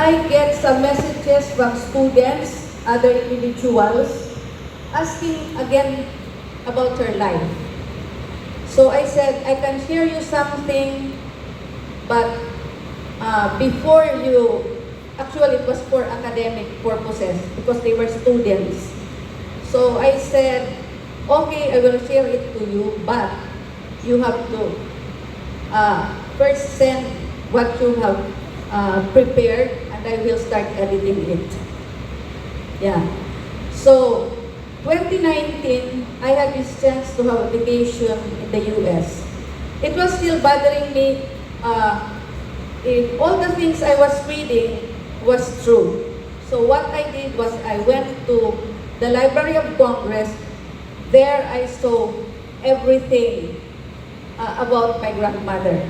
I get some messages from students, other individuals, asking again about her life. So I said, I can share you something, but before you, actually it was for academic purposes because they were students. So I said, okay, I will share it to you, but you have to first send what you have prepared, and I will start editing it. Yeah. So, 2019, I had this chance to have a vacation in the US. It was still bothering me if all the things I was reading was true. So what I did was I went to the Library of Congress. There I saw everything about my grandmother.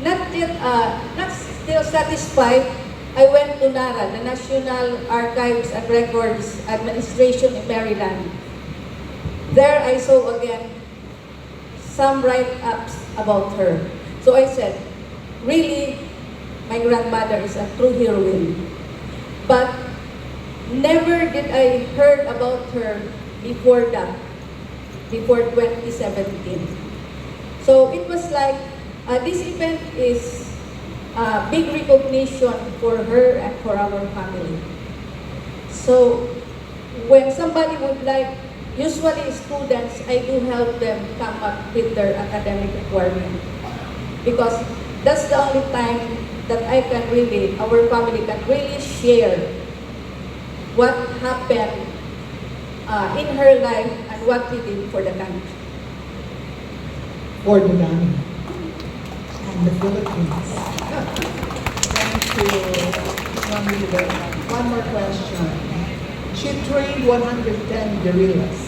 Not still satisfied, I went to NARA, the National Archives and Records Administration in Maryland. There I saw again some write-ups about her. So I said, really, my grandmother is a true heroine. But never did I heard about her before that, before 2017. So it was like, this event is big recognition for her and for our family. So when somebody would like, usually students, I do help them come up with their academic requirement. Because that's the only time that I can really, our family can really share what happened in her life and what he did for the country. For the Dami and the Philippines. Thank you, Ma'am Leader. One more question. She trained 110 guerrillas.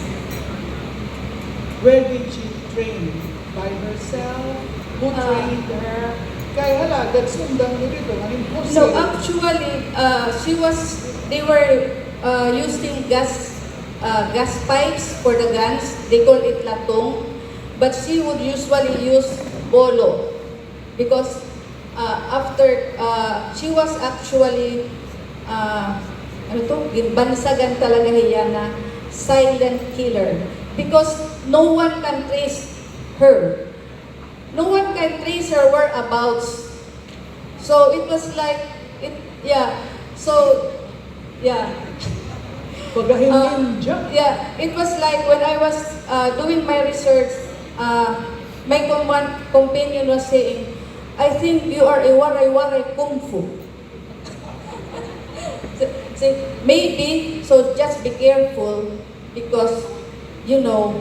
Where did she train? By herself? Who trained her? Kaya hala, sundan niyo dito. No, actually, they were using gas pipes for the guns. They call it latong. But she would usually use bolo because she was actually ginbansagan talaga niya na silent killer because no one can trace her. No one can trace her whereabouts. So it was like it was like when I was doing my research, my companion was saying, I think you are a waray-waray kung fu. So, maybe, so just be careful because, you know,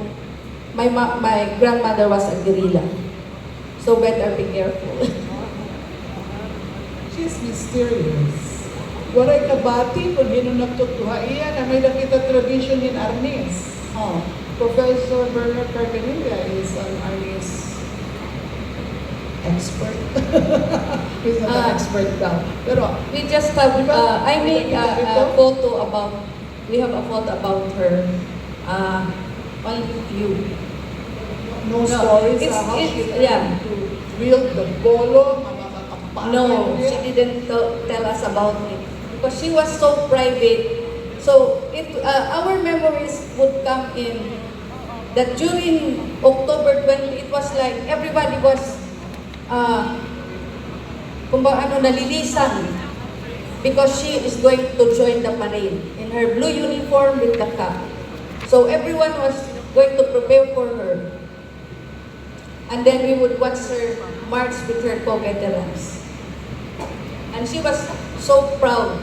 my grandmother was a guerrilla. So better be careful. She's mysterious. Waray kabati kung hindi nagtutuha iya na may nakita tradition in Arnis. Oh. Professor Bernard Cardenilla is an Arnis expert. He's not an expert daw. Pero we just have, I made a photo about, we have a photo about her. Only few. no stories how she learned to wield the bolo, mga kakampanya. No, she didn't tell us about it because she was so private. So our memories would come in that during October 20, it was like everybody was nalilisan because she is going to join the parade in her blue uniform with the cap. So everyone was going to prepare for her. And then we would watch her march with her co-veterans. And she was so proud.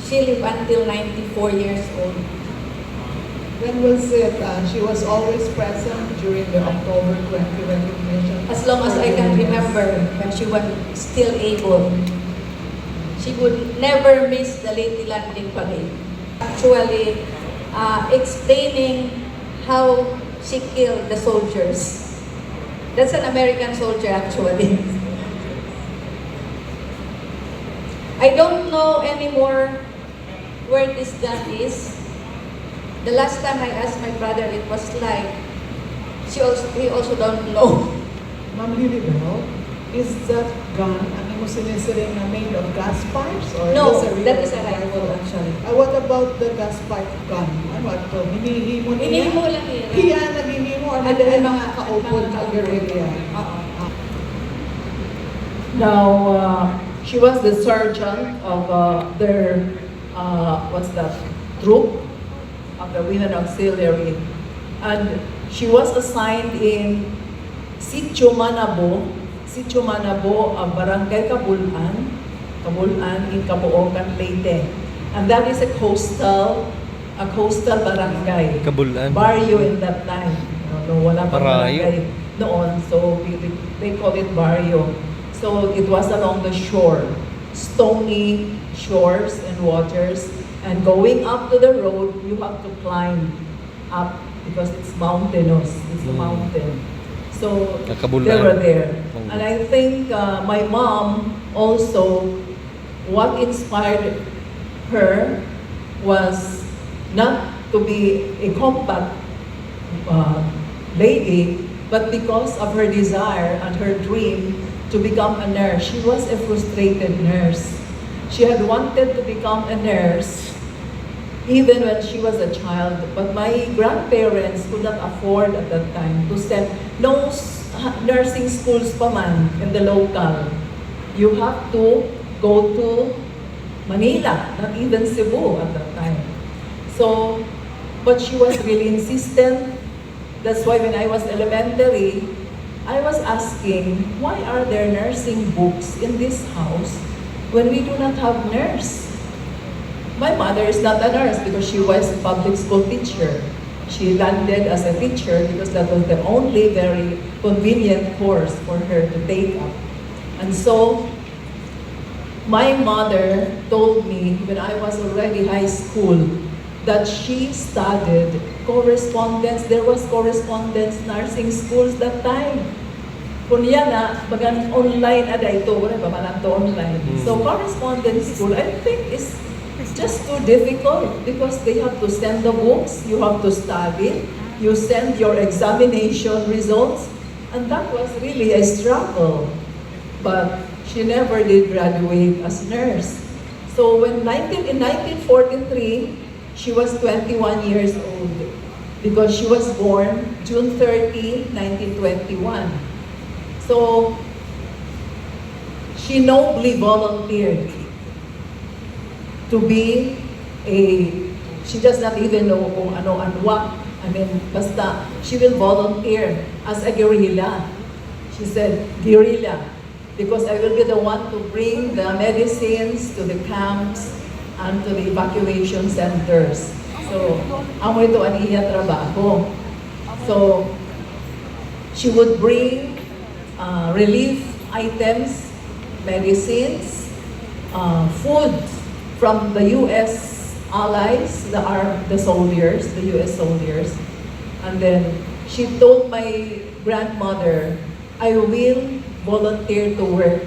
She lived until 94 years old. When was it? She was always present during the October 20 recognition. As long as I can remember, when she was still able. She would never miss the Lady Landing Parade. Actually, explaining how she killed the soldiers. That's an American soldier, actually. I don't know anymore where this gun is. The last time I asked my brother, it was like, he also don't know. Ma'am Lilibel, is that gun an mo sinisiring na made of gas pipes? Or No, just real that is a rifle actually. What about the gas pipe gun? Ano ito? Hinihimo niya? Hinihimo lang yun. Hiya, naghihimo. Ano At yung ang mga kaupod na guerrilla? Oo. Now, she was the sergeant of their, what's that, troop of the Women Auxiliary. And she was assigned in Sitio Manabo, Barangay Kabulan in Caboocan, Leyte. And that is a coastal barangay. Kabulan. Barrio in that time. No, wala pang Parayo. barangay noon. So they call it barrio. So it was along the shore, stony shores and waters. And going up to the road, you have to climb up because it's mountainous. It's a mountain. So Kakabulan. they were there. And I think my mom also, what inspired her was not to be a compact lady, but because of her desire and her dream to become a nurse. She was a frustrated nurse. She had wanted to become a nurse even when she was a child, but my grandparents could not afford at that time to send no nursing schools pa man in the local. You have to go to Manila, not even Cebu at that time. So, but she was really insistent. That's why when I was elementary, I was asking, why are there nursing books in this house when we do not have nurse? My mother is not a nurse because she was a public school teacher. She landed as a teacher because that was the only very convenient course for her to take up. And so, my mother told me when I was already high school that she studied correspondence. There was correspondence nursing schools that time. Kunya na, bagan online ada ito, wala ba man to online. So correspondence school, I think is just too difficult because they have to send the books, you have to study, you send your examination results, and that was really a struggle. But she never did graduate as nurse. So in 1943, she was 21 years old because she was born June 30, 1921. So she nobly volunteered to be she does not even know kung ano and what. I mean, basta, she will volunteer as a guerrilla. She said, guerrilla, because I will be the one to bring the medicines to the camps and to the evacuation centers. So, amo ito ang iya trabaho. So, she would bring relief items, medicines, food from the U.S. allies, the soldiers, the U.S. soldiers. And then she told my grandmother, I will volunteer to work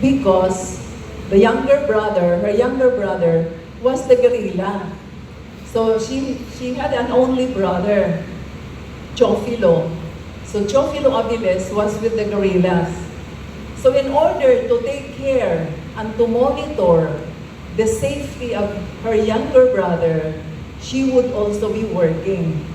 because her younger brother was the guerrilla. So she had an only brother, Chofilo. So Chofilo Aviles was with the guerrillas. So in order to take care and to monitor the safety of her younger brother, she would also be working.